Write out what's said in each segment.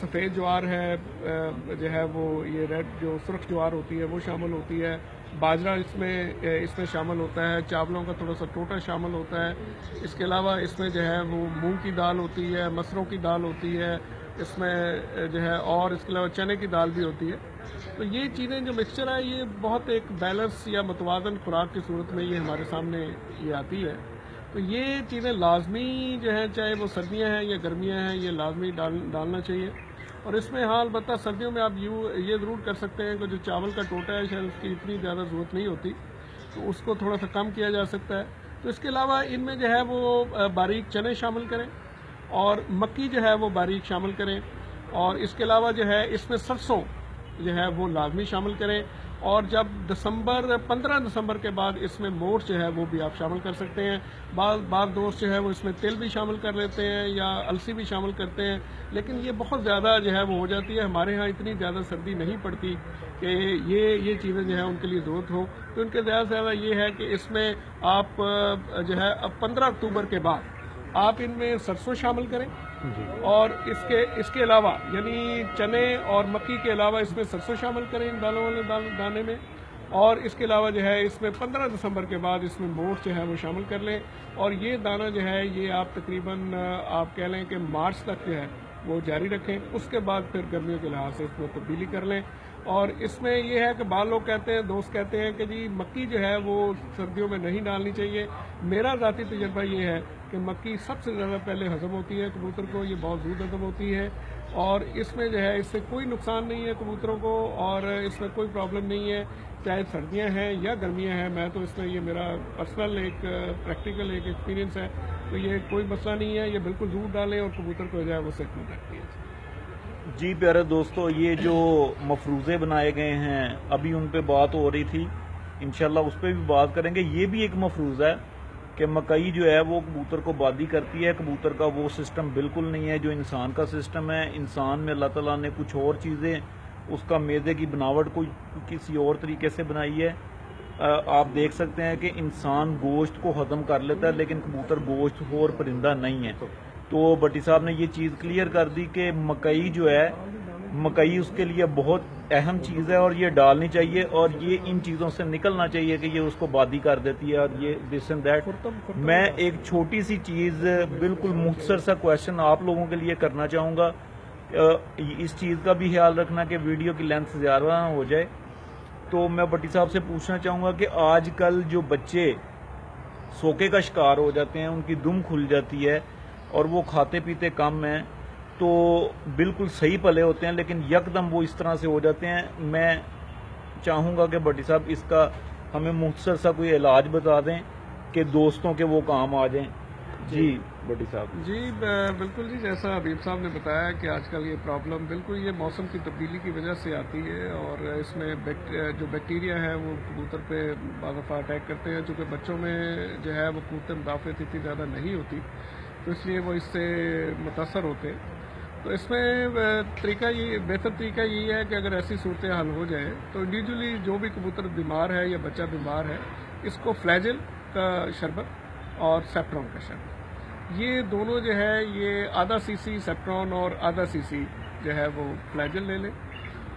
سفید جوار ہے جو ہے وہ یہ ریڈ جو سرخ جوار ہوتی ہے وہ شامل ہوتی ہے، باجرہ اس میں شامل ہوتا ہے، چاولوں کا تھوڑا سا ٹوٹا شامل ہوتا ہے، اس کے علاوہ اس میں جو ہے وہ مونگ کی دال ہوتی ہے، مسروں کی دال ہوتی ہے اس میں جو ہے، اور اس کے علاوہ چنے کی دال بھی ہوتی ہے۔ تو یہ چیزیں جو مکسچر ہے یہ بہت ایک بیلنس یا متوازن خوراک کی صورت میں یہ ہمارے سامنے یہ آتی ہے۔ تو یہ چیزیں لازمی جو ہیں، چاہے وہ سردیاں ہیں یا گرمیاں ہیں، یہ لازمی ڈالنا چاہیے۔ اور اس میں ہاں البتہ سردیوں میں آپ یہ ضرور کر سکتے ہیں کہ جو چاول کا ٹوٹا ہے شاید اس کی اتنی زیادہ ضرورت نہیں ہوتی، تو اس کو تھوڑا سا کم کیا جا سکتا ہے۔ تو اس کے علاوہ ان میں جو ہے وہ باریک چنے شامل کریں اور مکی جو ہے وہ باریک شامل کریں، اور اس کے علاوہ جو ہے اس میں سرسوں جو ہے وہ لازمی شامل کریں، اور جب 15 دسمبر کے بعد اس میں موٹ جو ہے وہ بھی آپ شامل کر سکتے ہیں۔ بعض دوست جو ہے وہ اس میں تل بھی شامل کر لیتے ہیں یا السی بھی شامل کرتے ہیں، لیکن یہ بہت زیادہ جو ہے وہ ہو جاتی ہے۔ ہمارے ہاں اتنی زیادہ سردی نہیں پڑتی کہ یہ چیزیں جو ہے ان کے لیے ضرورت ہو، تو ان کے زیادہ سے زیادہ یہ ہے کہ اس میں آپ جو ہے 15 اکتوبر کے بعد آپ ان میں سرسوں شامل کریں، اور اس کے علاوہ یعنی چنے اور مکی کے علاوہ اس میں سرسوں شامل کریں ان دالوں والے دانے میں، اور اس کے علاوہ جو ہے اس میں 15 دسمبر کے بعد اس میں موٹ جو ہے وہ شامل کر لیں، اور یہ دانہ جو ہے یہ آپ تقریباً آپ کہہ لیں کہ مارچ تک جو ہے وہ جاری رکھیں، اس کے بعد پھر گرمیوں کے لحاظ سے اس میں تبدیلی کر لیں۔ اور اس میں یہ ہے کہ بعض لوگ کہتے ہیں، دوست کہتے ہیں کہ جی مکی جو ہے وہ سردیوں میں نہیں ڈالنی چاہیے۔ میرا ذاتی تجربہ یہ ہے کہ مکی سب سے زیادہ پہلے ہضم ہوتی ہے کبوتر کو، یہ بہت زود ہضم ہوتی ہے، اور اس میں جو ہے اس سے کوئی نقصان نہیں ہے کبوتروں کو، اور اس میں کوئی پرابلم نہیں ہے، چاہے سردیاں ہیں یا گرمیاں ہیں۔ میں تو اس میں یہ میرا پرسنل ایک پریکٹیکل ایک ایکسپیرینس ہے، تو یہ کوئی مسئلہ نہیں ہے، یہ بالکل زور ڈالیں اور کبوتر کو جو ہے وہ صحت مند رکھتی ہے۔ جی پیارے دوستو، یہ جو مفروضے بنائے گئے ہیں ابھی ان پہ بات ہو رہی تھی، انشاءاللہ اس پہ بھی بات کریں گے۔ یہ بھی ایک مفروض ہے کہ مکئی جو ہے وہ کبوتر کو بادی کرتی ہے، کبوتر کا وہ سسٹم بالکل نہیں ہے جو انسان کا سسٹم ہے۔ انسان میں اللہ تعالیٰ نے کچھ اور چیزیں، اس کا معدے کی بناوٹ کوئی کسی اور طریقے سے بنائی ہے۔ آپ دیکھ سکتے ہیں کہ انسان گوشت کو ہضم کر لیتا ہے، لیکن کبوتر گوشت اور پرندہ نہیں ہے۔ تو بٹی صاحب نے یہ چیز کلیئر کر دی کہ مکئی جو ہے، مکئی اس کے لیے بہت اہم چیز ہے اور یہ ڈالنی چاہیے، اور یہ ان چیزوں سے نکلنا چاہیے کہ یہ اس کو بادی کر دیتی ہے اور یہ دس اینڈ دیٹ۔ میں ایک چھوٹی سی چیز، بالکل مختصر سا کویشچن آپ لوگوں کے لیے کرنا چاہوں گا، اس چیز کا بھی خیال رکھنا کہ ویڈیو کی لینتھ زیادہ نہ ہو جائے۔ تو میں بٹی صاحب سے پوچھنا چاہوں گا کہ آج کل جو بچے سوکے کا شکار ہو جاتے ہیں، ان کی دم کھل جاتی ہے اور وہ کھاتے پیتے کم ہیں، تو بالکل صحیح پلے ہوتے ہیں لیکن یکدم وہ اس طرح سے ہو جاتے ہیں۔ میں چاہوں گا کہ بٹی صاحب اس کا ہمیں مختصر سا کوئی علاج بتا دیں کہ دوستوں کے وہ کام آ جائیں۔ جی بٹی صاحب۔ جی بالکل جی، جیسا حبیب صاحب نے بتایا کہ آج کل یہ پرابلم بالکل یہ موسم کی تبدیلی کی وجہ سے آتی ہے، اور اس میں جو بیکٹیریا ہے وہ کبوتر پہ بعض دفعہ اٹیک کرتے ہیں، چونکہ بچوں میں جو ہے وہ قوت مدافعت اتنی زیادہ نہیں ہوتی، تو اس لیے وہ اس سے متاثر ہوتے ہیں۔ تو اس میں بہتر طریقہ یہی ہے کہ اگر ایسی صورتحال ہو جائے تو انڈیویجولی جو بھی کبوتر بیمار ہے یا بچہ بیمار ہے، اس کو فلیجل کا شربت اور سیپٹرون کا شربت، یہ دونوں جو ہے یہ آدھا سی سی سیپٹرون اور آدھا سی سی جو ہے وہ فلیجل لے لیں،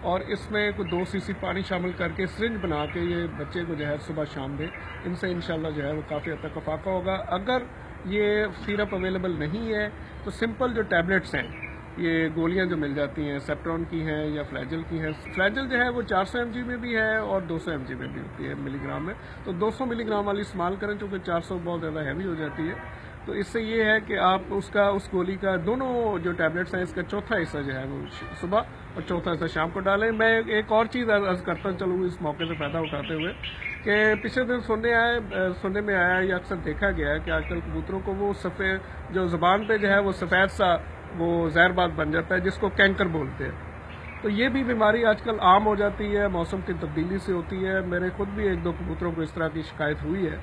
اور اس میں کوئی 2 سی سی پانی شامل کر کے سرنج بنا کے یہ بچے کو جو ہے صبح شام دیں۔ ان سے انشاءاللہ جو ہے وہ کافی حد تک افاقہ ہوگا۔ اگر یہ سیرپ اویلیبل نہیں ہے تو سمپل جو ٹیبلٹس ہیں، یہ گولیاں جو مل جاتی ہیں سیپٹرون کی ہیں یا فلیجل کی ہیں، فلیجل جو ہے وہ 400 mg میں بھی ہے اور 200 mg میں بھی ہوتی ہے ملی گرام میں، تو 200 ملی گرام والی استعمال کریں، چونکہ 400 بہت زیادہ ہیوی ہو جاتی ہے۔ تو اس سے یہ ہے کہ آپ اس گولی کا دونوں جو ٹیبلٹس ہیں اس کا چوتھا حصہ جو ہے وہ صبح اور چوتھا حصہ شام کو ڈالیں۔ میں ایک اور چیز عرض کرتا چلوں اس موقع سے فائدہ اٹھاتے ہوئے کہ پچھلے دن سننے میں آیا یا اکثر دیکھا گیا ہے کہ آج کل کبوتروں کو وہ سفید جو زبان پہ جو ہے وہ سفید سا وہ زہر بات بن جاتا ہے، جس کو کینکر بولتے ہیں، تو یہ بھی بیماری آج کل عام ہو جاتی ہے، موسم کی تبدیلی سے ہوتی ہے۔ میرے خود بھی 1-2 کبوتروں کو اس طرح کی شکایت ہوئی ہے،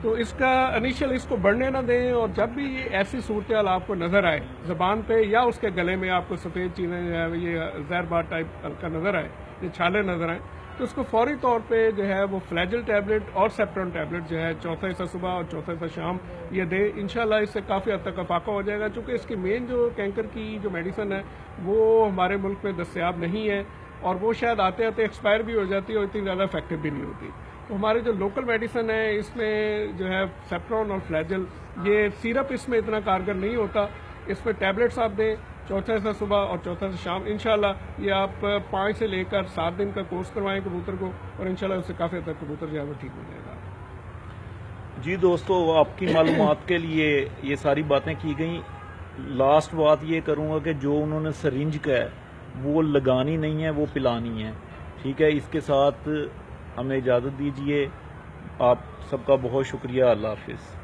تو اس کا انیشل اس کو بڑھنے نہ دیں، اور جب بھی ایسی صورتحال آپ کو نظر آئے زبان پہ یا اس کے گلے میں آپ کو سفید چیزیں جو ہے یہ زہر بات ٹائپ کا نظر آئے، یہ چھالے نظر آئیں، تو اس کو فوری طور پہ جو ہے وہ فلیجل ٹیبلٹ اور سیپٹرون ٹیبلٹ جو ہے چوتھا حصہ صبح اور چوتھا حصہ شام یہ دے. انشاءاللہ اس سے کافی حد تک افاقہ ہو جائے گا، چونکہ اس کی مین جو کینکر کی جو میڈیسن ہے وہ ہمارے ملک میں دستیاب نہیں ہے، اور وہ شاید آتے آتے ایکسپائر بھی ہو جاتی ہے اور اتنی زیادہ افیکٹو بھی نہیں ہوتی. تو ہمارے جو لوکل میڈیسن ہے اس میں جو ہے سیپٹرون اور فلیجل، یہ سیرپ اس میں اتنا کارگر نہیں ہوتا. اس میں ٹیبلٹس آپ دیں، چوتھا حصہ صبح اور چوتھا حصہ شام. انشاءاللہ یہ آپ 5 سے لے کر 7 دن کا کورس کروائیں کبوتر کو، اور انشاءاللہ اس سے کافی حد تک کبوتر جو ہے وہ ٹھیک ہو جائے گا. جی دوستو، آپ کی معلومات کے لیے یہ ساری باتیں کی گئیں. لاسٹ بات یہ کروں گا کہ جو انہوں نے سرنج کا ہے وہ لگانی نہیں ہے، وہ پلانی ہے. ٹھیک ہے، اس کے ساتھ ہمیں اجازت دیجیے. آپ سب کا بہت شکریہ. اللہ حافظ.